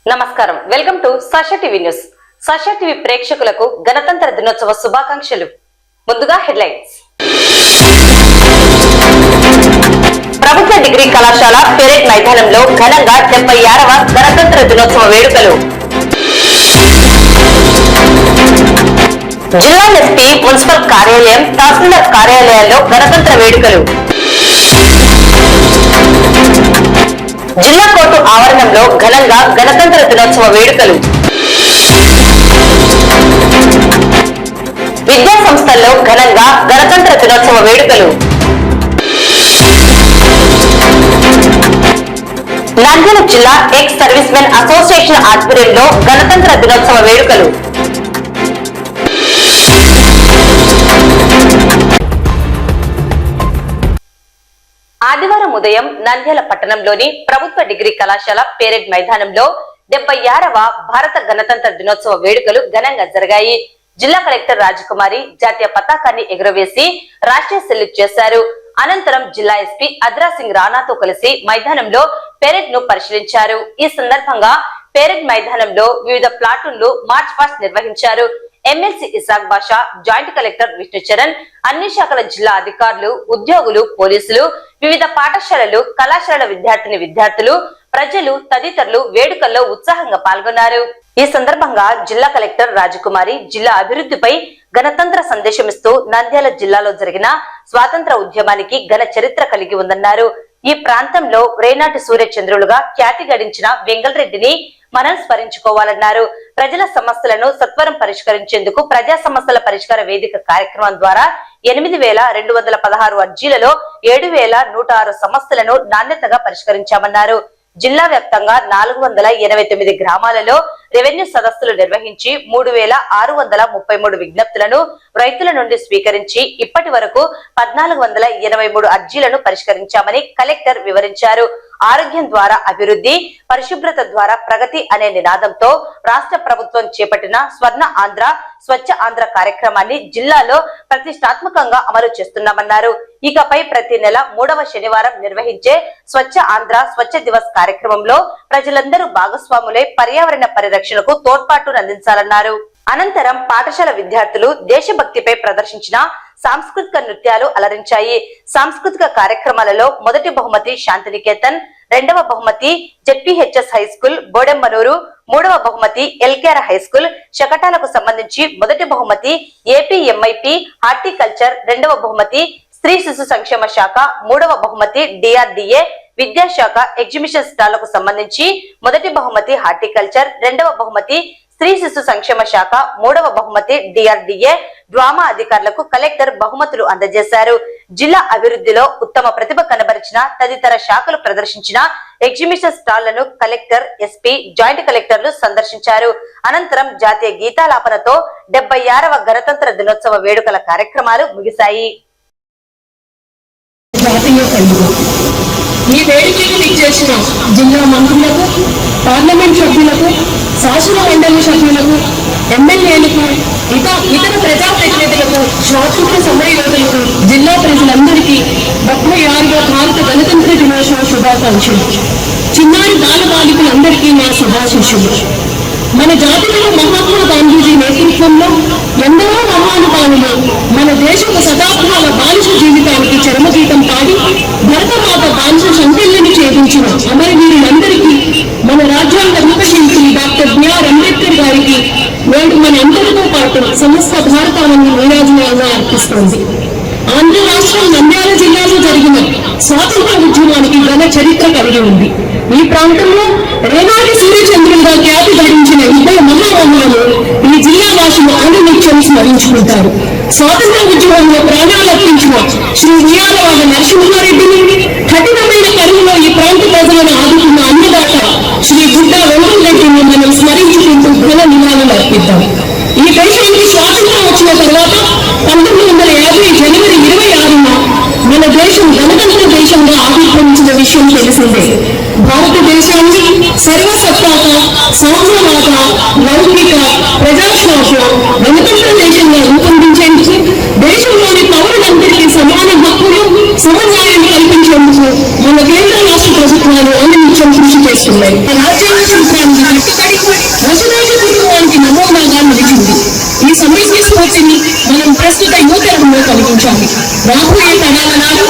నమస్కారం, welcome to Sasha TV news. Sasha TV ప్రేక్షకులకు గణతంత్ర దినోత్సవ శుభాకాంక్షలు. ముందుగా హెడ్లైన్స్. ప్రభుత్వ డిగ్రీ కళాశాల పెరేడ్ మైదానంలో ఘనంగా 76వ గణతంత్ర దినోత్సవ వేడుకలు. జిల్లా ఎస్పీ, మున్సిపల్ కార్యాలయం, తహసీల్దార్ కార్యాలయాల్లో గణతంత్ర వేడుకలు. జిల్లా కోర్టు ఆవరణంలో ఘనంగా గణతంత్ర దినోత్సవ వేడుకలు. విద్యా సంస్థల్లో ఘనంగా గణతంత్ర దినోత్సవ వేడుకలు. నంద్యాల జిల్లా ఎక్స్ సర్వీస్ మెన్ అసోసియేషన్ ఆధ్వర్యంలో గణతంత్ర దినోత్సవ వేడుకలు. ఆదివారం ఉదయం నంద్యాల పట్టణంలోని ప్రభుత్వ డిగ్రీ కళాశాల పెరేడ్ మైదానంలో 76వ భారత గణతంత్ర దినోత్సవ వేడుకలు ఘనంగా జరిగాయి. జిల్లా కలెక్టర్ రాజకుమారి జాతీయ పతాకాన్ని ఎగురవేసి రాష్ట్రీయ సెల్యూట్ చేశారు. అనంతరం జిల్లా ఎస్పీ అద్రా సింగ్ రాణాతో కలిసి మైదానంలో పెరేడ్ ను పరిశీలించారు. ఈ సందర్భంగా పెరేడ్ మైదానంలో వివిధ ప్లాటూన్లు మార్చ్ పాస్ట్ నిర్వహించారు. ఎమ్మెల్సీ ఇసాక్ బాషా, జాయింట్ కలెక్టర్ విష్ణుచరణ్, అన్ని శాఖల జిల్లా అధికారులు, ఉద్యోగులు, పోలీసులు, వివిధ పాఠశాలలు, కళాశాలల విద్యార్థులు, ప్రజలు తదితరులు వేడుకల్లో ఉత్సాహంగా పాల్గొన్నారు. ఈ సందర్భంగా జిల్లా కలెక్టర్ రాజకుమారి జిల్లా అభివృద్ధిపై గణతంత్ర సందేశమిస్తూ నంద్యాల జిల్లాలో జరిగిన స్వాతంత్ర ఉద్యమానికి ఘన చరిత్ర కలిగి ఉందన్నారు. ఈ ప్రాంతంలో రేనాటి సూర్యచంద్రులుగా ఖ్యాతి గడించిన వెంగళరెడ్డిని మనం స్మరించుకోవాలన్నారు. ప్రజల సమస్యలను సత్వరం పరిష్కరించేందుకు ప్రజా సమస్యల పరిష్కార వేదిక కార్యక్రమం ద్వారా 8,216 అర్జీలలో 7,106 సమస్యలను నాణ్యతగా పరిష్కరించామన్నారు. జిల్లా వ్యాప్తంగా 489 గ్రామాలలో రెవెన్యూ సదస్సులు నిర్వహించి 3,633 విజ్ఞప్తులను రైతుల నుండి స్వీకరించి ఇప్పటి వరకు 1,483 అర్జీలను పరిష్కరించామని కలెక్టర్ వివరించారు. ఆరోగ్యం ద్వారా అభివృద్ధి, పరిశుభ్రత ద్వారా ప్రగతి అనే నినాదంతో రాష్ట్ర ప్రభుత్వం చేపట్టిన స్వర్ణ ఆంధ్ర, స్వచ్ఛ ఆంధ్ర కార్యక్రమాన్ని జిల్లాలో ప్రతిష్టాత్మకంగా అమలు చేస్తున్నామన్నారు. ఇకపై ప్రతి నెల 3వ శనివారం నిర్వహించే స్వచ్ఛ ఆంధ్ర, స్వచ్ఛ దివస్ కార్యక్రమంలో ప్రజలందరూ భాగస్వాములై పర్యావరణ పరిరక్షణకు తోడ్పాటును అందించాలన్నారు. అనంతరం పాఠశాల విద్యార్థులు దేశభక్తిపై ప్రదర్శించిన సాంస్కృతిక నృత్యాలు అలరించాయి. సాంస్కృతిక కార్యక్రమాలలో మొదటి బహుమతి శాంతినికేతన్, 2వ బహుమతి జెడ్పీహెచ్ఎస్ హై స్కూల్ బోడెమ్మనూరు, 3వ బహుమతి ఎల్కేఆర్ హై స్కూల్ శకటాలకు సంబంధించి, మొదటి బహుమతి ఏపీఎంఐపి హార్టికల్చర్, 2వ బహుమతి స్త్రీ శిశు సంక్షేమ శాఖ, 3వ బహుమతి డిఆర్డిఏ విద్యాశాఖ ఎగ్జిబిషన్ స్టాళ్లకు సంబంధించి, మొదటి బహుమతి హార్టికల్చర్, 2వ బహుమతి స్త్రీ శిశు సంక్షేమ శాఖ, 3వ బహుమతి డిఆర్డిఏ డ్రామా అధికారులకు కలెక్టర్ బహుమతులు అందజేశారు. జిల్లా అభివృద్ధిలో ఉత్తమ ప్రతిభ కనబరిచిన తదితర శాఖలు ప్రదర్శించిన ఎగ్జిబిషన్ స్టాళ్లను కలెక్టర్, ఎస్పీ, జాయింట్ కలెక్టర్లు సందర్శించారు. అనంతరం జాతీయ గీతాలాపనతో 76వ గణతంత్ర దినోత్సవ వేడుకల కార్యక్రమాలు ముగిశాయి. ఈ వేదికకు విచ్చేసిన జిల్లా మంత్రులకు, పార్లమెంట్ సభ్యులకు, శాసన మండలి సభ్యులకు, ఎమ్మెల్యేలకు, ఇతర ప్రజాప్రతినిధులకు, స్వాతంత్ర సమరయోధులకు, జిల్లా ప్రజలందరికీ 76వ భారత గణతంత్ర దినోత్సవ శుభాకాంక్షలు. చిన్నారి బాలబాలికలందరికీ నా శుభాశిష్యులు. మన జాతిలో మహాత్మా గాంధీజీ నేతృత్వంలో ఎందరో మహానుభావులు మన దేశపు శతాబ్దాల బానిస జీవితానికి చరమగీతం పాడి భరతమాత బానిస సంఖ్యలను ఛేదించిన అమరవీరులందరికీ మన రాజ్యాంగ రూపశిల్పి డాక్టర్ బిఆర్ అంబేద్కర్ గారికి నేడు మన అందరితో పాటు సమస్త భారతావని నీరాజనంగా అర్పిస్తోంది. ఆంధ్ర రాష్ట్రం నంద్యాల జిల్లాలో జరిగిన స్వాతంత్ర ఉద్యమానికి ఘన చరిత్ర కలిగి ఉంది. ఈ ప్రాంతంలో రేనాటి సూర్యచంద్రులుగా ఖ్యాతి గడించిన ఇద్దరు మహామహులను ఈ జిల్లా వాసులు అనునిత్యం స్మరించుకుంటారు. స్వాతంత్ర ఉద్యమంలో ప్రాణాలర్పించిన శ్రీ ఉయ్యాలవాడ నరసింహారెడ్డిని, కఠినమైన కరువులో ఈ ప్రాంత ప్రజలను ఆదుకున్న అన్నదాత శ్రీ గుడ్డ వెంకటరెడ్డిని మనం స్మరించుకుంటూ ఘన నివాళులు అర్పిద్దాం. ఈ దేశానికి స్వాతంత్రం వచ్చిన తర్వాత 1950 జనవరి 26న మన దేశం గణతంత్ర దేశంగా ఆవిర్భవించిన విషయం తెలిసిందే. భారతదేశాన్ని సర్వసత్తాక, సామ్యవాద, లౌకిక, ప్రజాస్వామ్య గణతంత్ర దేశంగా రూపొందించేందుకు దేశంలోని పౌరులందరికీ సమాన హక్కులు, సమన్యాయం కల్పించేందుకు మన కేంద్ర రాష్ట్ర ప్రభుత్వాలు అన్ని నిత్యం కృషి చేస్తున్నాయి. రాజ్యాంగ మంది కట్టుబడి వసుదైక కుటుంబానికి నమూనాగా నిలిచింది. ఈ సమైక్య స్ఫూర్తిని మనం ప్రస్తుత యువతరంలో కలిగించాలి. రాబోయే తరాల నాడు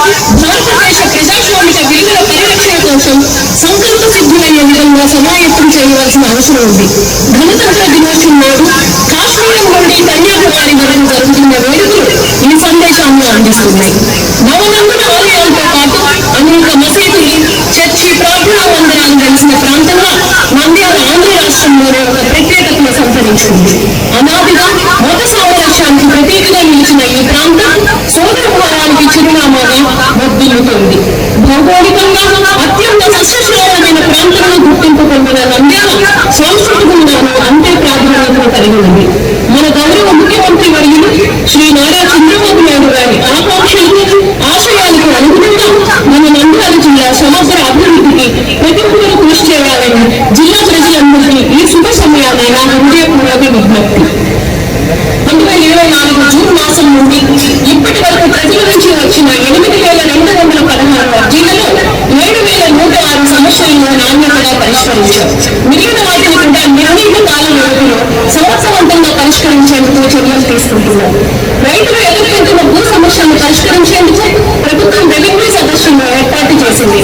భారతదేశ ప్రజాస్వామిక విలువల పరిరక్షణ కోసం సంకల్ప సిద్ధులయ్యే విధంగా సమాయత్తం చేయవలసిన అవసరం ఉంది. గణతంత్ర దినోత్సవం నాడు కాశ్మీరం నుండి కన్యాకుమారి వరకు జరుగుతున్న వేడుకలు ఈ సందేశాన్ని అందిస్తున్నాయి. నవనందున ఆలయాలతో పాటు అనేక మసీదులు, చర్చి, ప్రార్థనా మందిరాలు కలిసిన ప్రాంతంగా నంద్యాల ఆంధ్ర రాష్ట్రంలోనే ఒక ప్రత్యేకతను సంతరించింది. అనాదిగా మత సామరస్యానికి ప్రతీకగా నిలిచిన ఈ ప్రాంతం సోదర భావానికి చిరునామాగా వర్ధిల్లుతోంది. భౌగోళికంగా అత్యంత సస్యశ్యామలమైన ప్రాంతంలో గుర్తింపు పొందిన నంద్యాల సాంస్కృతికంగానూ అంతే ప్రాధాన్యతను కలిగి ఉంది. మన గౌరవ ముఖ్యమంత్రి వర్యులు శ్రీ నారా చంద్రబాబు నాయుడు గారి ఆకాంక్షలకు, ఆశయాలకు అనుగుణంగా మన నంద్యాల జిల్లా సమగ్ర అభివృద్ధికి ప్రతి ఒక్కరూ కృషి చేయాలని జిల్లా ప్రజలందరికీ ఈ శుభ సమయాన్ని నా హృదయపూర్వక విజ్ఞప్తి. 2024 జూన్ మాసం నుండి ఇప్పటి వరకు ప్రజల నుంచి వచ్చిన 8,216 అర్జీలలో 7,106 సమస్యలను నాణ్యతగా పరిష్కరించారు. మిగిలిన వాటిని కూడా నిర్ణీత కాల వ్యవధిలో సమర్థవంతంగా పరిష్కరించేందుకు చర్యలు తీసుకుంటున్నారు. రైతులు ఎదుర్కొంటున్న భూ సమస్యలను పరిష్కరించేందుకు ప్రభుత్వం రెవెన్యూ సదస్సులను ఏర్పాటు చేసింది.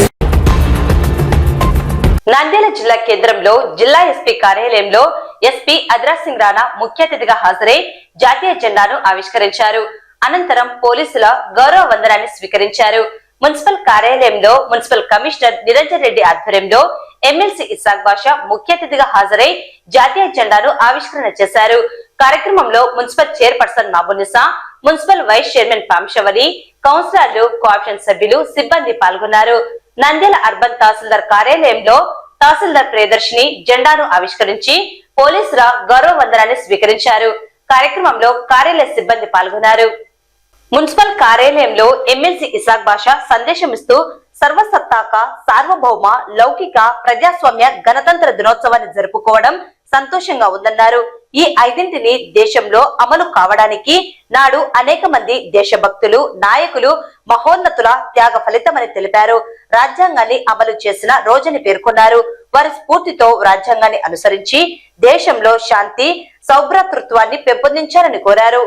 నంద్యాల జిల్లా కేంద్రంలో జిల్లా ఎస్పీ కార్యాలయంలో ఎస్పీ అద్రాజ్ సింగ్ రాణా ముఖ్య అతిథిగా హాజరై జాతీయ జెండాను ఆవిష్కరించారు. అనంతరం పోలీసుల గౌరవ వందనాన్ని స్వీకరించారు. మున్సిపల్ కార్యాలయంలో మున్సిపల్ కమిషనర్ నిరంజన్ రెడ్డి ఆధ్వర్యంలో ఎమ్మెల్సీ ఇస్సాక్ బాషా ముఖ్య అతిథిగా హాజరై జాతీయ జెండాను ఆవిష్కరణ చేశారు. కార్యక్రమంలో municipal chairperson Mabunisa, municipal vice chairman Pamshavali, కౌన్సిలర్లు, కోఆప్షన్ సభ్యులు, సిబ్బంది పాల్గొన్నారు. నంద్యాల అర్బన్ తహసీల్దార్ కార్యాలయంలో తహసీల్దార్ ప్రియదర్శిని జెండాను ఆవిష్కరించి పోలీసుల గౌరవ వందనాన్ని స్వీకరించారు. కార్యక్రమంలో కార్యాలయ సిబ్బంది పాల్గొన్నారు. మున్సిపల్ కార్యాలయంలో ఎమ్మెల్సీ ఇసాక్ బాషా సందేశమిస్తూ సర్వసత్తాక, సార్వభౌమ, లౌకిక, ప్రజాస్వామ్య గణతంత్ర దినోత్సవాన్ని జరుపుకోవడం సంతోషంగా ఉందన్నారు. ఈ 5 దేశంలో అమలు కావడానికి నాడు అనేక మంది దేశభక్తులు, నాయకులు, మహోన్నతుల త్యాగ ఫలితమని తెలిపారు. రాజ్యాంగాన్ని అమలు చేసిన రోజని పేర్కొన్నారు. వారి స్ఫూర్తితో రాజ్యాంగాన్ని అనుసరించి దేశంలో శాంతి, సౌభ్రాతృత్వాన్ని పెంపొందించాలని కోరారు.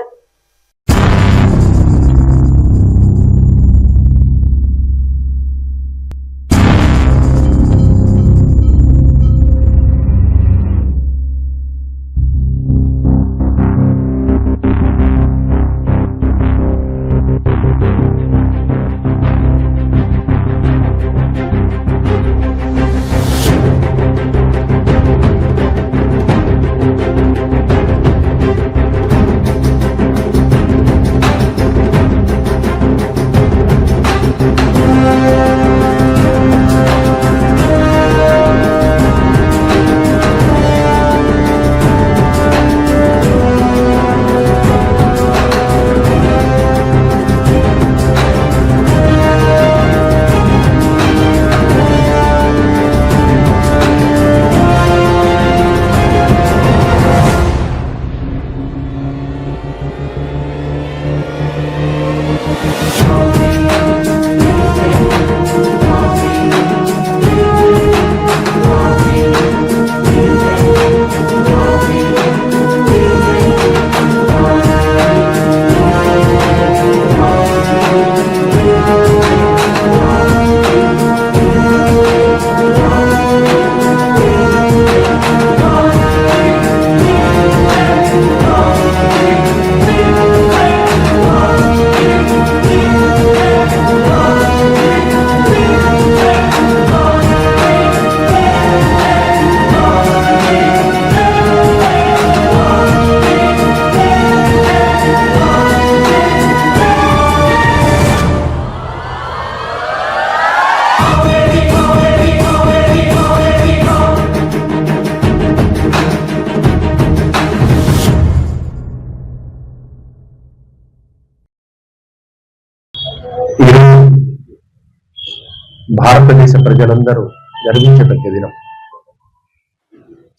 భారతదేశ ప్రజలందరూ గర్వించదగ్గ దినం.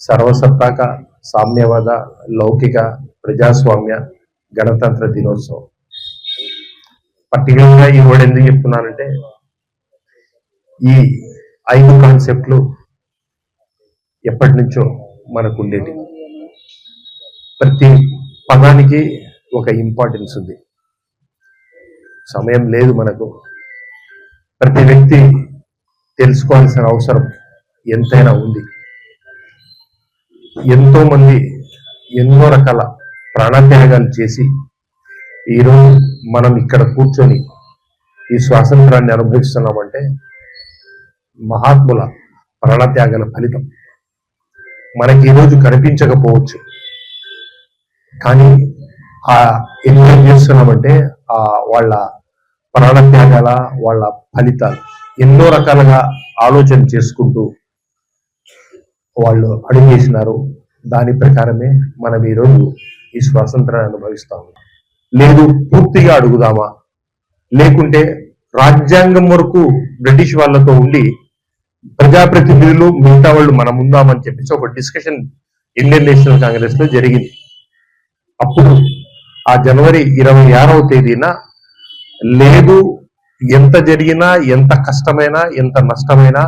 సర్వసత్తాక, సామ్యవాద, లౌకిక, ప్రజాస్వామ్య గణతంత్ర దినోత్సవం. పర్టికులర్గా ఈ వర్డ్ ఎందుకు చెప్తున్నానంటే, ఈ 5 కాన్సెప్ట్లు ఎప్పటి నుంచో మనకు ఉండేది. ప్రతి పదానికి ఒక ఇంపార్టెన్స్ ఉంది. సమయం లేదు మనకు. ప్రతి వ్యక్తి తెలుసుకోవాల్సిన అవసరం ఎంతైనా ఉంది. ఎంతో మంది ఎన్నో రకాల ప్రాణత్యాగాలు చేసి ఈరోజు మనం ఇక్కడ కూర్చొని ఈ స్వాతంత్రాన్ని అనుభవిస్తున్నామంటే మహాత్ముల ప్రాణత్యాగాల ఫలితం. మనకి ఈరోజు కనిపించకపోవచ్చు, కానీ ఏం చేస్తున్నామంటే వాళ్ళ ప్రాణత్యాగాల వాళ్ళ ఫలితాలు ఎన్నో రకాలుగా ఆలోచన చేసుకుంటూ వాళ్ళు అడుగేసినారు. దాని ప్రకారమే మనం ఈరోజు ఈ స్వాతంత్రాన్ని అనుభవిస్తాము. లేదు పూర్తిగా అడుగుదామా, లేకుంటే రాజ్యాంగం వరకు బ్రిటిష్ వాళ్ళతో ఉండి ప్రజాప్రతినిధులు మిగతా వాళ్ళు మనం ఉందామని చెప్పేసి ఒక డిస్కషన్ ఇండియన్ నేషనల్ కాంగ్రెస్ లో జరిగింది. అప్పుడు ఆ జనవరి 26వ తేదీన లేదు, ఎంత జరిగినా, ఎంత కష్టమైనా, ఎంత నష్టమైనా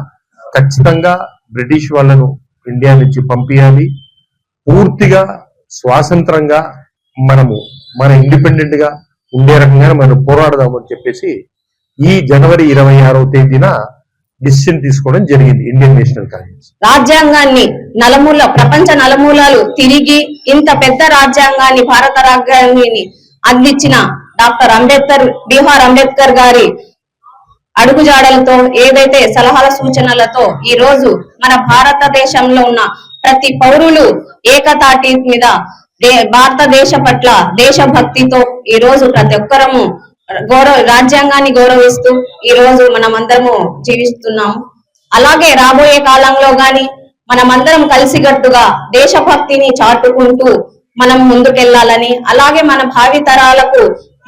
ఖచ్చితంగా బ్రిటిష్ వాళ్ళను ఇండియా నుంచి పంపించాలి, పూర్తిగా స్వాతంత్రంగా మన ఇండిపెండెంట్ గా ఉండే రకంగా మనం పోరాడదామని చెప్పేసి ఈ జనవరి 26వ తేదీన డిసిషన్ తీసుకోవడం జరిగింది ఇండియన్ నేషనల్ కాంగ్రెస్. రాజ్యాంగాన్ని ప్రపంచ నలుమూలలు తిరిగి ఇంత పెద్ద రాజ్యాంగాన్ని, భారత రాజ్యాంగాన్ని అందించిన డాక్టర్ బిఆర్ అంబేద్కర్ గారి అడుగుజాడలతో, ఏదైతే సలహాల సూచనలతో ఈ రోజు మన భారతదేశంలో ఉన్న ప్రతి పౌరులు ఏకతాటి మీద భారతదేశ పట్ల దేశభక్తితో ఈ రోజు ప్రతి ఒక్కరము రాజ్యాంగాన్ని గౌరవిస్తూ ఈ రోజు మనమందరము జీవిస్తున్నాము. అలాగే రాబోయే కాలంలో గాని మనమందరం కలిసికట్టుగా దేశభక్తిని చాటుకుంటూ మనం ముందుకెళ్లాలని, అలాగే మన భావితరాలకు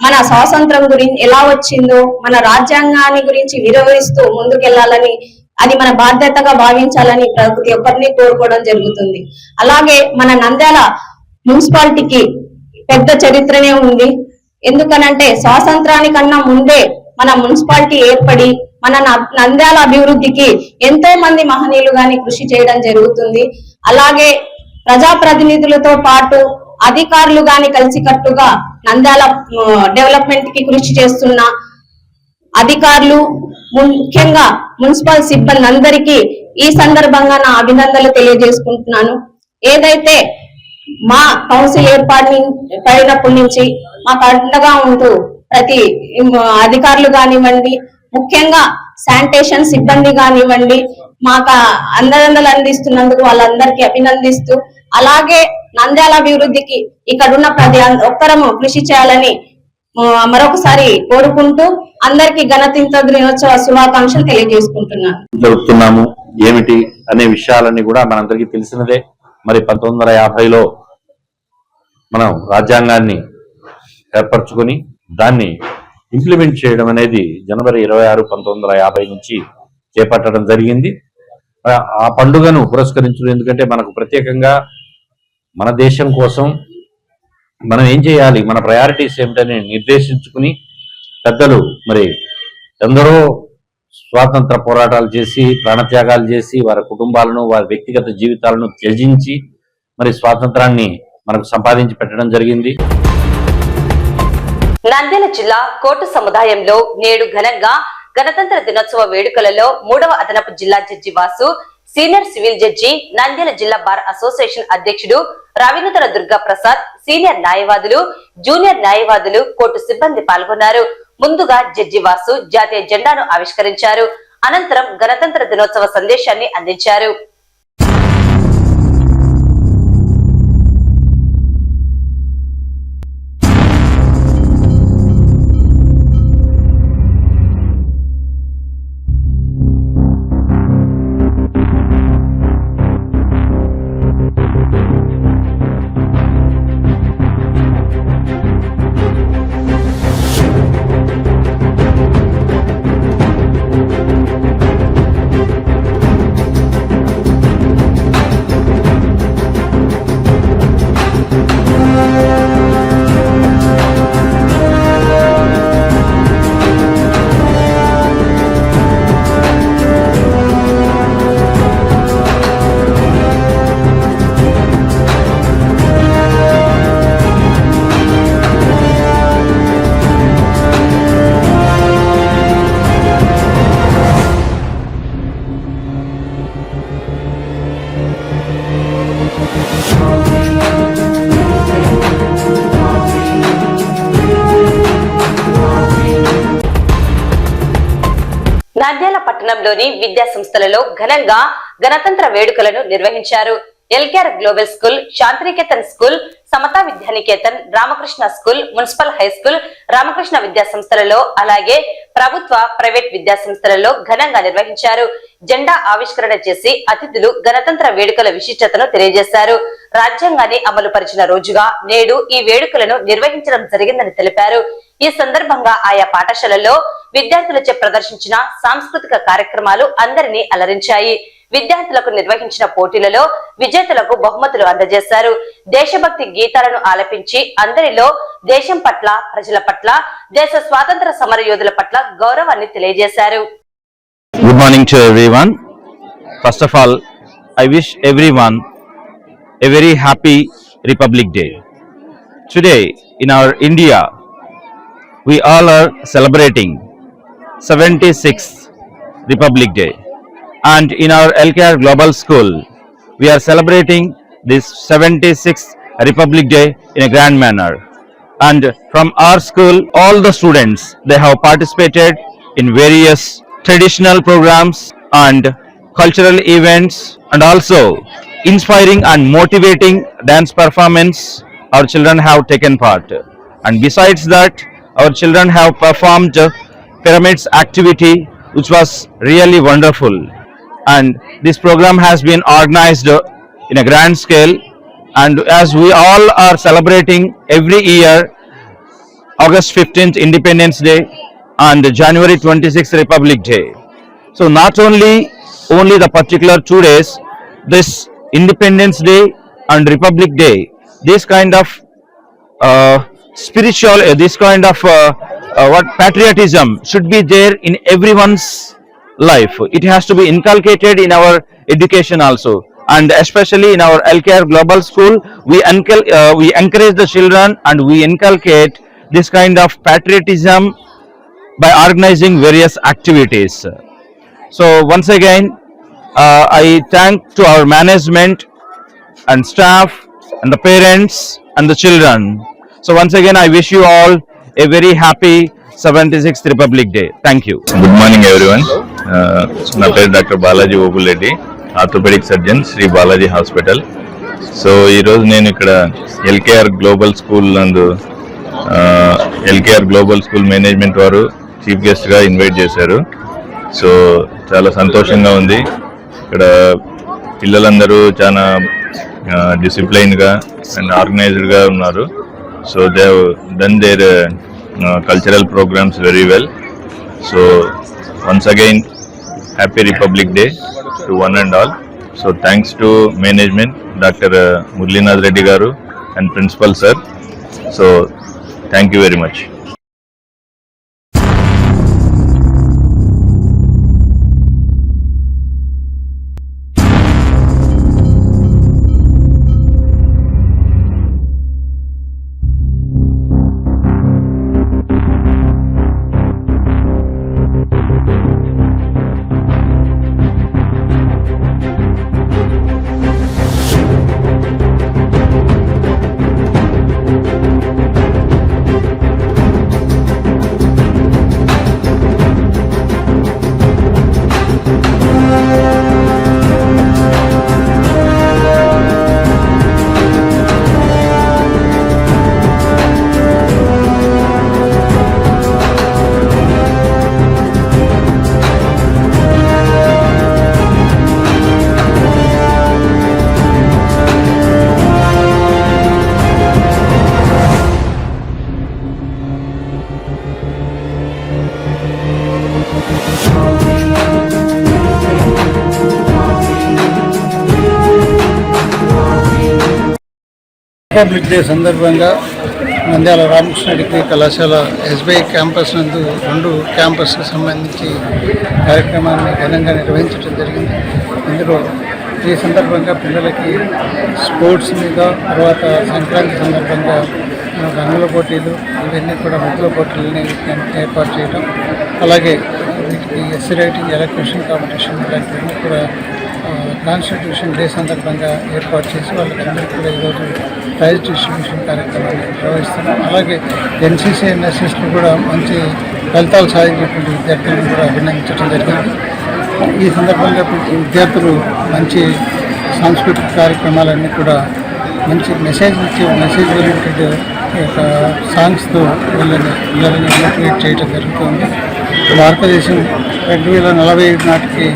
మన స్వాతంత్రం గురించి ఎలా వచ్చిందో మన రాజ్యాంగాన్ని గురించి వివరిస్తూ ముందుకెళ్లాలని, అది మన బాధ్యతగా భావించాలని ప్రతి ఒక్కరిని కోరుకోవడం జరుగుతుంది. అలాగే మన నంద్యాల మున్సిపాలిటీకి పెద్ద చరిత్రనే ఉంది. ఎందుకనంటే స్వాతంత్రానికన్నా ముందే మన మున్సిపాలిటీ ఏర్పడి మన నంద్యాల అభివృద్ధికి ఎంతో మంది మహనీయులు గాని కృషి చేయడం జరుగుతుంది. అలాగే ప్రజాప్రతినిధులతో పాటు అధికారులు గాని కలిసికట్టుగా నంద్యాల డెవలప్మెంట్ కి కృషి చేస్తున్న అధికారులు, ముఖ్యంగా మున్సిపల్ సిబ్బంది అందరికీ ఈ సందర్భంగా నా అభినందనలు తెలియజేసుకుంటున్నాను. ఏదైతే మా కౌన్సిల్ ఏర్పడినప్పటి నుంచి మాకు అండగా ఉంటూ ప్రతి అధికారులు కానివ్వండి, ముఖ్యంగా శానిటేషన్ సిబ్బంది కానివ్వండి, మాకు అండదండలు అందిస్తున్నందుకు వాళ్ళందరికీ అభినందిస్తూ, అలాగే నంద్యాల అభివృద్ధికి ఇక్కడున్న ప్రతి ఒక్కరము కృషి చేయాలని మరొకసారి కోరుకుంటూ అందరికీ గణతంత్ర దినోత్సవ శుభాకాంక్షలు తెలియజేసుకుంటున్నాను. జరుపుతున్నాము ఏమిటి అనే విషయాలన్నీ కూడా మనందరికీ తెలిసినదే. మరి 1950లో మనం రాజ్యాంగాన్ని ఏర్పరచుకొని దాన్ని ఇంప్లిమెంట్ చేయడం అనేది జనవరి 26, 1950 నుంచి చేపట్టడం జరిగింది. ఆ పండుగను పురస్కరించడం ఎందుకంటే మనకు ప్రత్యేకంగా మన దేశం కోసం మనం ఏం చేయాలి, మన ప్రయారిటీస్ ఏమిటని నిర్దేశించుకుని పెద్దలు మరి ఎందరో స్వాతంత్ర పోరాటాలు చేసి, ప్రాణత్యాగాలు చేసి, వారి కుటుంబాలను, వారి వ్యక్తిగత జీవితాలను త్యజించి మరి స్వాతంత్రాన్ని మనకు సంపాదించి పెట్టడం జరిగింది. నంద్యాల జిల్లా కోటు సముదాయంలో నేడు ఘనంగా గణతంత్ర దినోత్సవ వేడుకలలో 3వ అదనపు జిల్లా judge Vasu, senior civil judge, Nandyal జిల్లా బార్ అసోసియేషన్ అధ్యక్షుడు రవినూతన దుర్గా ప్రసాద్, సీనియర్ న్యాయవాదులు, జూనియర్ న్యాయవాదులు, కోర్టు సిబ్బంది పాల్గొన్నారు. ముందుగా జడ్జి వాసు జాతీయ జెండాను ఆవిష్కరించారు. అనంతరం గణతంత్ర దినోత్సవ సందేశాన్ని అందించారు. పట్టణంలోని విద్యా సంస్థలలో ఘనంగా గణతంత్ర వేడుకలను నిర్వహించారు. LKR global school, Shantiniketan school, Samata Vidyaniketan, Ramakrishna school, municipal high school, Ramakrishna Vidya సంస్థలలో అలాగే ప్రభుత్వ ప్రైవేట్ విద్యా సంస్థలలో ఘనంగా నిర్వహించారు. జెండా ఆవిష్కరణ చేసి అతిథులు గణతంత్ర వేడుకల విశిష్టతను తెలియజేశారు. రాజ్యాంగాన్ని అమలు పరిచిన రోజుగా నేడు ఈ వేడుకలను నిర్వహించడం జరిగిందని తెలిపారు. ఈ సందర్భంగా ఆయా పాఠశాలల్లో విద్యార్థులచే ప్రదర్శించిన సాంస్కృతిక కార్యక్రమాలు అందరినీ అలరించాయి. విద్యార్థులకు నిర్వహించిన పోటీలలో విజేతలకు బహుమతులు అందజేశారు. దేశభక్తి గీతాలను ఆలపించి అందరిలో దేశం పట్ల, ప్రజల పట్ల, దేశ స్వాతంత్ర సమర యోధుల పట్ల గౌరవాన్ని తెలియజేశారు. Good morning to everyone. First of all, I wish everyone a very happy Republic Day. Today in our India, we all are celebrating 76th Republic Day. And in our LKR Global School, we are celebrating this 76th Republic Day in a grand manner. And from our school, all the students, they have participated in various traditional programs and cultural events, and also inspiring and motivating dance performance our children have taken part. And besides that, our children have performed pyramids activity, which was really wonderful. And this program has been organized in a grand scale, and as we all are celebrating every year August 15th Independence Day and January 26th Republic Day. So not only the particular 2 days, this Independence Day and Republic Day, this kind of spiritual, this kind of what patriotism should be there in everyone's life. It has to be inculcated in our education also, and especially in our LKR Global School, we encourage the children and we inculcate this kind of patriotism by organizing various activities. So once again, I thank to our management and staff and the parents and the children. So once again, I wish you all a very happy 76th Republic Day. Thank you. Good morning everyone. నా పేరు doctor Balaji Obulareddy, orthopaedic surgeon, Shri Balaji hospital. So ఈరోజు నేను ఇక్కడ LKR global school నందు LKR global school management వారు chief గెస్ట్గా invite చేశారు. So చాలా సంతోషంగా ఉంది. ఇక్కడ పిల్లలందరూ చాలా డిసిప్లైన్గా అండ్ ఆర్గనైజ్డ్గా ఉన్నారు. So they have done their cultural programs very well. So once again, happy Republic Day to one and all. So thanks to management, Dr. Murlinath Reddy garu and principal sir. So thank you very much. Republic day సందర్భంగా Nandyal Ramakrishna degree కళాశాల SBI campus నందు 2 క్యాంపస్కి సంబంధించి కార్యక్రమాన్ని ఘనంగా నిర్వహించడం జరిగింది. ఇందులో ఈ సందర్భంగా పిల్లలకి స్పోర్ట్స్ మీద, తర్వాత సంక్రాంతి సందర్భంగా రంగుల పోటీలు, ఇవన్నీ కూడా ముగ్గుల పోటీలని ఏర్పాటు చేయడం, అలాగే వీటికి ఎస్సీ రైటింగ్, ఎలక్ట్రిషన్ కాంపిటీషన్ ఇలాంటివన్నీ కూడా కాన్స్టిట్యూషన్ డే సందర్భంగా ఏర్పాటు చేసి వాళ్ళకందరికీ కూడా ఈరోజు ప్రైజ్ డిస్ట్రిబ్యూషన్ కార్యక్రమాన్ని నిర్వహిస్తున్నాం. అలాగే ఎన్సీసీ, ఎన్ఎస్ఎస్లో కూడా మంచి ఫలితాలు సాధించినటువంటి విద్యార్థులను కూడా అభినందించడం జరిగింది. ఈ సందర్భంగా విద్యార్థులు మంచి సాంస్కృతిక కార్యక్రమాలన్నీ కూడా మంచి మెసేజ్ ఓరియంటెడ్ యొక్క సాంగ్స్తో పిల్లలని మోటివేట్ చేయడం జరుగుతుంది. భారతదేశం 2045 నాటికి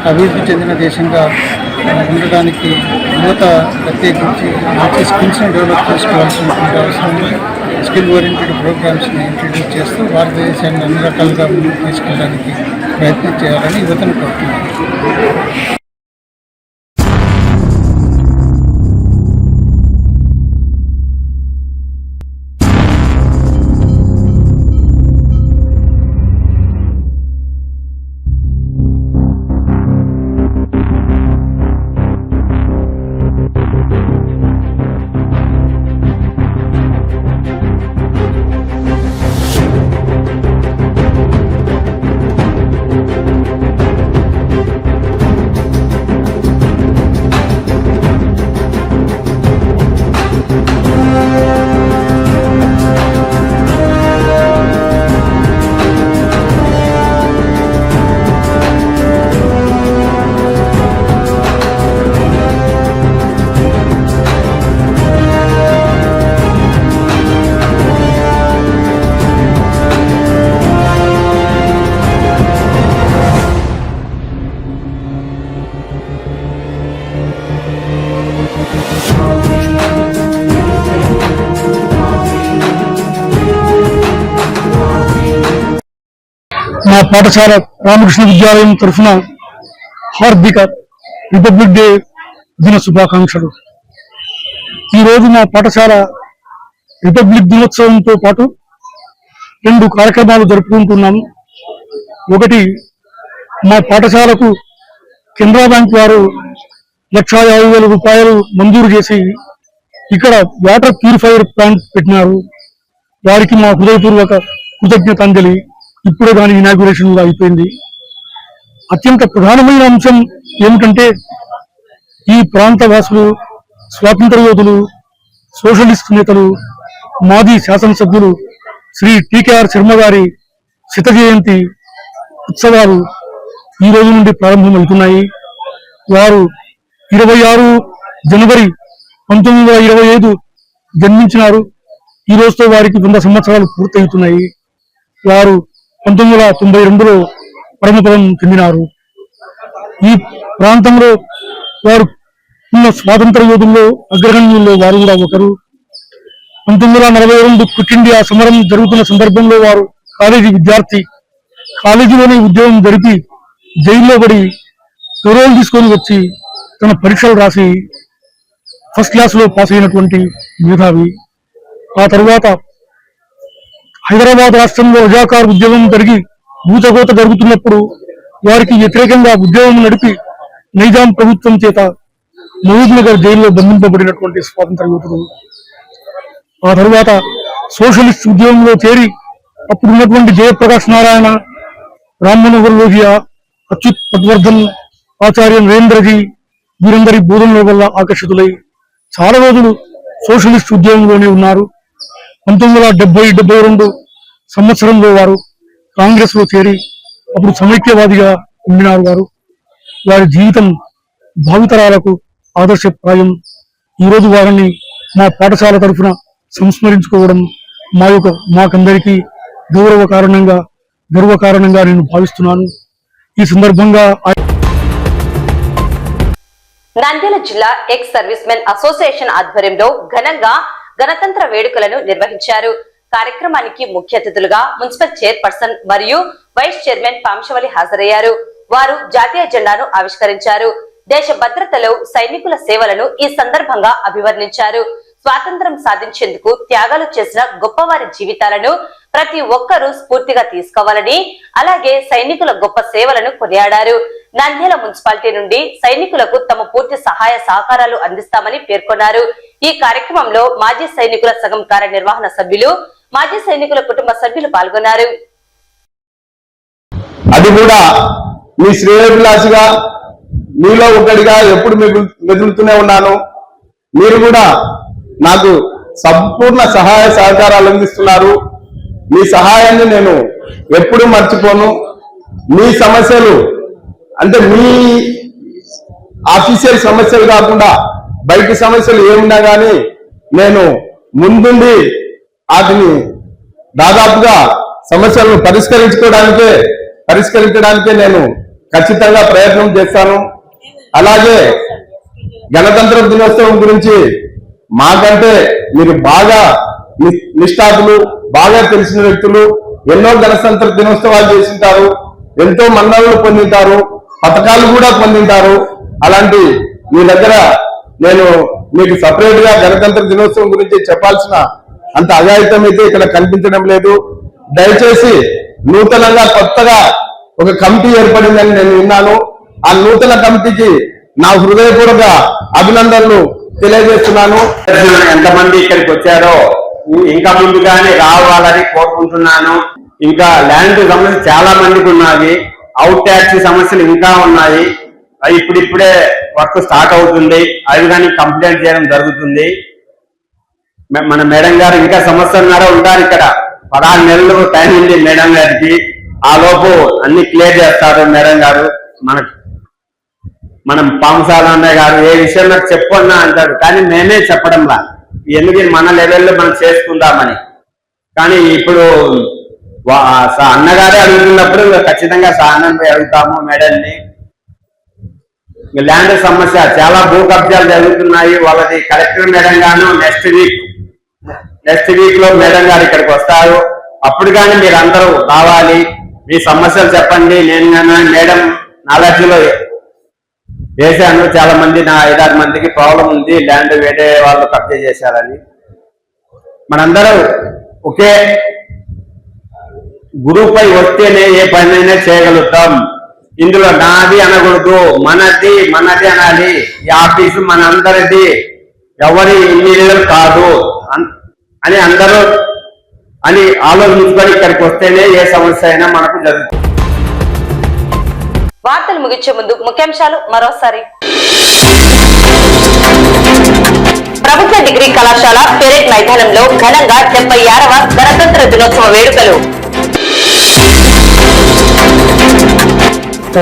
అభివృద్ధి చెందిన దేశంగా ఉండడానికి యువత ప్రత్యేకించి మంచి స్కిల్స్ని డెవలప్ చేసుకోవాల్సినటువంటి అవసరం ఉంది. స్కిల్ ఓరియంటెడ్ ప్రోగ్రామ్స్ని ఇంట్రడ్యూస్ చేస్తూ భారతదేశాన్ని అన్ని రకాలుగా ముందుకు తీసుకెళ్ళడానికి ప్రయత్నం చేయాలని యువతను కోరుతున్నాను. మా పాఠశాల రామకృష్ణ విద్యాలయం తరఫున హార్దిక రిపబ్లిక్ డే దిన శుభాకాంక్షలు. ఈరోజు మా పాఠశాల రిపబ్లిక్ దినోత్సవంతో పాటు 2 కార్యక్రమాలు జరుపుకుంటున్నాము. ఒకటి, మా పాఠశాలకు కెనరా బ్యాంక్ వారు 1,50,000 రూపాయలు మంజూరు చేసి ఇక్కడ వాటర్ ప్యూరిఫైయర్ ప్లాంట్ పెట్టినారు. వారికి మా హృదయపూర్వక కృతజ్ఞతాంజలి. ఇప్పుడే దాని ఇనాగ్యురేషన్ అయిపోయింది. అత్యంత ప్రధానమైన అంశం ఏమిటంటే, ఈ ప్రాంత వాసులు, స్వాతంత్ర యోధులు, సోషలిస్ట్ నేతలు, మాజీ శాసనసభ్యులు శ్రీ టికేఆర్ శర్మ గారి 100వ జయంతి ఉత్సవాలు ఈ రోజు నుండి ప్రారంభమవుతున్నాయి. వారు 26 జనవరి 1925 జన్మించినారు. ఈ రోజుతో వారికి 100 సంవత్సరాలు పూర్తవుతున్నాయి. వారు 1992లో పరమపదం చెందినారు. ఈ ప్రాంతంలో వారు ఉన్న స్వాతంత్ర యోధుల్లో అగ్రగణ్యుల్లో వారు కూడా ఒకరు. 1942 క్విట్ ఇండియా సమరం జరుగుతున్న సందర్భంలో వారు కాలేజీ విద్యార్థి. కాలేజీలోనే ఉద్యోగం జరిపి జైల్లో పడి పెరోల్ తీసుకొని వచ్చి తన పరీక్షలు రాసి ఫస్ట్ క్లాస్ లో పాస్ అయినటువంటి మేధావి. ఆ తరువాత హైదరాబాద్ రాష్ట్రంలో రజాకార్ ఉద్యమం జరిగి భూతకోత జరుగుతున్నప్పుడు వారికి వ్యతిరేకంగా ఉద్యమం నడిపి నైజాం ప్రభుత్వం చేత మహబూబ్ నగర్ జైల్లో బంధింపబడినటువంటి స్వాతంత్ర యోధుడు. ఆ తరువాత సోషలిస్ట్ ఉద్యమంలో చేరి అప్పుడున్నటువంటి జయప్రకాష్ నారాయణ, రామ్ మనోహర్ లోహియా, అచ్యుత్ పట్వర్ధన్, ఆచార్య నరేంద్రజీ వీరందరి బోధనల వల్ల ఆకర్షితులై చాలా రోజులు సోషలిస్ట్ ఉద్యమంలోనే ఉన్నారు. 1970-72 సంవత్సరంలో వారు కాంగ్రెస్ లో చేరి అప్పుడు సమైక్యవాదిగా ఉండినారు. వారి జీవితం భావితరాలకు ఆదర్శప్రాయం. ఈరోజు వారిని మా పాఠశాల తరఫున సంస్మరించుకోవడం మాకందరికీ గర్వకారణంగా నేను భావిస్తున్నాను. ఈ సందర్భంగా నంద్యాల జిల్లా ఎక్స్ సర్వీస్ మెన్ అసోసియేషన్ ఆధ్వర్యంలో ఘనంగా గణతంత్ర వేడుకలను నిర్వహించారు. కార్యక్రమానికి ముఖ్య అతిథులుగా మున్సిపల్ చైర్పర్సన్ మరియు వైస్ చైర్మన్ పాంశవలి హాజరయ్యారు. వారు జాతీయ జెండాను ఆవిష్కరించారు. దేశ భద్రతలో సైనికుల సేవలను ఈ సందర్భంగా అభివర్ణించారు. స్వాతంత్ర్యం సాధించేందుకు త్యాగాలు చేసిన గొప్పవారి జీవితాలను ప్రతి ఒక్కరూ స్ఫూర్తిగా తీసుకోవాలని, అలాగే సైనికుల గొప్ప సేవలను కొనియాడారు. నంద్యాల మున్సిపాలిటీ నుండి సైనికులకు తమ పూర్తి సహాయ సహకారాలు అందిస్తామని పేర్కొన్నారు. ఈ కార్యక్రమంలో మాజీ సైనికుల సగం కార్యనిర్వహణ సభ్యులు, మాజీ సైనికుల కుటుంబ సభ్యులు పాల్గొన్నారు. అది కూడా మీ శ్రేయోభిలాషిగా మీలో ఒకటిగా ఎప్పుడు మెదులుతూనే ఉన్నాను. మీరు కూడా నాకు సంపూర్ణ సహాయ సహకారాలు అందిస్తున్నారు. మీ సహాయాన్ని నేను ఎప్పుడూ మర్చిపోను. మీ సమస్యలు అంటే మీ ఆఫీషియల్ సమస్యలు కాకుండా బయట సమస్యలు ఏమున్నా కానీ నేను ముందుండి వాటిని దాదాపుగా సమస్యలను పరిష్కరించడానికే నేను ఖచ్చితంగా ప్రయత్నం చేస్తాను. అలాగే గణతంత్ర దినోత్సవం గురించి మాకంటే మీరు బాగా నిష్ఠాతులు, బాగా తెలిసిన వ్యక్తులు, ఎన్నో గణతంత్ర దినోత్సవాలు చేసింటారు, ఎంతో మన్ననలు పొందింటారు, పథకాలు కూడా పొందింటారు. అలాంటి మీ దగ్గర నేను మీకు సపరేట్ గా గణతంత్ర దినోత్సవం గురించి చెప్పాల్సిన అంత అఘాయితం అయితే ఇక్కడ కనిపించడం లేదు. దయచేసి నూతనంగా కొత్తగా ఒక కమిటీ ఏర్పడిందని నేను విన్నాను. ఆ నూతన కమిటీకి నా హృదయపూర్వక అభినందనలు తెలియజేస్తున్నాను. ఎంతమంది ఇక్కడికి వచ్చారో ఇంకా ముందుగానే రావాలని కోరుకుంటున్నాను. ఇంకా ల్యాండ్ సమస్య చాలా మందికి ఉన్నాయి, అవుట్ ట్యాక్స్ సమస్యలు ఇంకా ఉన్నాయి. ఇప్పుడిప్పుడే వర్క్ స్టార్ట్ అవుతుంది, అవి కానీ కంప్లైంట్ చేయడం జరుగుతుంది. మన మేడం గారు ఇంకా సంవత్సరంన్నర ఉంటారు ఇక్కడ, 16 నెలలు టైం ఉంది మేడం గారికి. ఆ లోపు అన్ని క్లియర్ చేస్తారు మేడం గారు. మనం పాంసాల అన్నయ్య గారు ఏ విషయం నాకు చెప్పన్నా అంటారు, కానీ మేమే చెప్పడంలా, ఎందుకు మన లెవెల్లో మనం చేసుకుందామని. కానీ ఇప్పుడు అన్నగారే అడుగుతున్నప్పుడు ఖచ్చితంగా సానంపై అడుగుతాము మేడంని. ల్యాండ్ సమస్య చాలా భూ కబ్జాలు జరుగుతున్నాయి. వాళ్ళది కలెక్టర్ మేడం గాను నెక్స్ట్ వీక్ లో మేడం గారు ఇక్కడికి వస్తారు. అప్పుడు కానీ మీరు అందరూ రావాలి, మీ సమస్యలు చెప్పండి. నేను మేడం నాలెడ్జ్లో వేశాను, చాలా మంది నా 5-6 మందికి ప్రాబ్లం ఉంది, ల్యాండ్ వేరే వాళ్ళు కబ్జా చేశారని. మనందరూ ఒకే గురువుపై వస్తేనే ఏ పనైనా చేయగలుగుతాం. ఇందులో నాది అనకూడదు, మనది అనాలి. ఈ ఆఫీసు మనందరిది, ఎవరి ఇంజనీర్ కాదు అని అందరూ అని ఆలోచించుకొని ఇక్కడికి వస్తేనే ఏ సమస్య అయినా మనకు జరుగుతుంది. వార్తలు ముగించే ముందు ముఖ్యాంశాలు మరోసారి. ప్రభుత్వ డిగ్రీ కళాశాల పెరేడ్ మైదానంలో ఘనంగా 76వ గణతంత్ర దినోత్సవ వేడుకలు.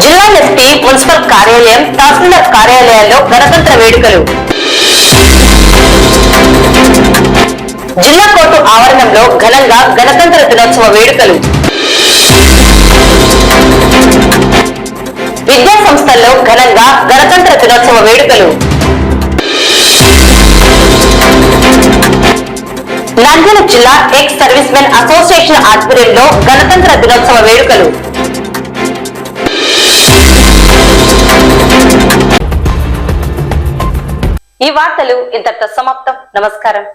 జిల్లా ఎస్పీ, మున్సిపల్ కార్యాలయం, తహసీల్దార్ కార్యాలయాల్లో గణతంత్ర వేడుకలు. జిల్లా కోర్టు ఆవరణంలో ఘనంగా గణతంత్ర దినోత్సవ వేడుకలు. విద్యా సంస్థల్లో ఘనంగా గణతంత్ర దినోత్సవ వేడుకలు. నంద్యాల జిల్లా ఎక్స్ సర్వీస్ మెన్ అసోసియేషన్ ఆధ్వర్యంలో గణతంత్ర దినోత్సవ వేడుకలు. ఈ వార్తలు ఇంతటితో సమాప్తం. నమస్కారం.